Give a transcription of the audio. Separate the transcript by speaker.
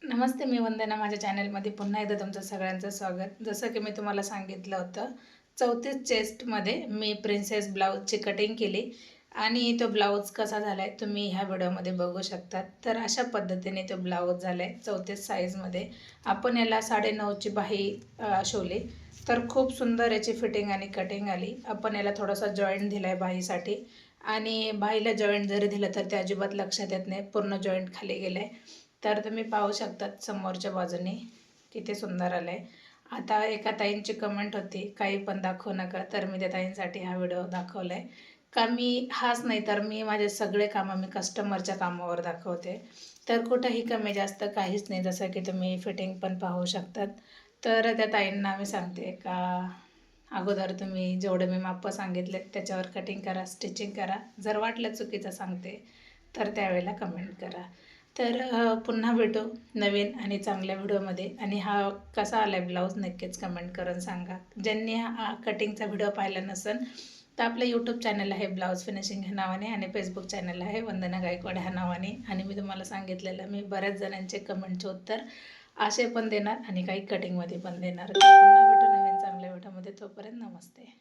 Speaker 1: नमस्ते, मी वंदना. माझ्या चॅनलमध्ये पुन्हा एकदा तुमचं सगळ्यांचं स्वागत. जसं की मी तुम्हाला सांगितलं होतं, 34 चेस्टमध्ये मी प्रिन्सेस ब्लाऊजची कटिंग केली आणि तो ब्लाऊज कसा झाला आहे तुम्ही ह्या व्हिडिओमध्ये बघू शकता. तर अशा पद्धतीने तो ब्लाऊज झाला आहे 34 साईजमध्ये. आपण याला 9.5ची बाही शिवली, तर खूप सुंदर याची फिटिंग आणि कटिंग आली. आपण याला थोडासा जॉईंट दिला आहे बाहीसाठी आणि बाहीला जॉईंट जरी दिलं तर ते अजिबात लक्षात येत नाही, पूर्ण जॉईंट खाली गेलं आहे. तर तुम्ही पाहू शकतात समोरच्या बाजूने किती सुंदर आलं आहे. आता एका ताईंची कमेंट होती, काही पण दाखवू नका, तर मी त्या ताईंसाठी हा व्हिडिओ दाखवला आहे. का मी हाच नाही तर मी माझे सगळे कामं मी कस्टमरच्या कामावर दाखवते. तर कुठंही कमी जास्त काहीच नाही, जसं की तुम्ही फिटिंग पण पाहू शकतात. तर त्या ताईंना मी सांगते का अगोदर तुम्ही जेवढे मी माप सांगितले त्याच्यावर कटिंग करा, स्टिचिंग करा. जर वाटलं चुकीचं सांगते तर त्यावेळेला कमेंट करा. तर पुन्हा भेटू नवीन आणि चांगल्या व्हिडिओमध्ये. आणि हा कसा आला आहे ब्लाऊज नक्कीच कमेंट करून सांगा. ज्यांनी हा कटिंगचा व्हिडिओ पाहिला नसेल तर आपलं यूट्यूब चॅनल आहे ब्लाऊज फिनिशिंग ह्या नावाने आणि फेसबुक चॅनल आहे वंदना गायकवाड ह्या नावाने. आणि मी तुम्हाला सांगितलेलं मी बऱ्याच जणांचे कमेंटचे उत्तर असे पण देणार आणि काही कटिंगमध्ये पण देणार. पुन्हा भेटू नवीन चांगल्या व्हिडिओमध्ये. तोपर्यंत नमस्ते.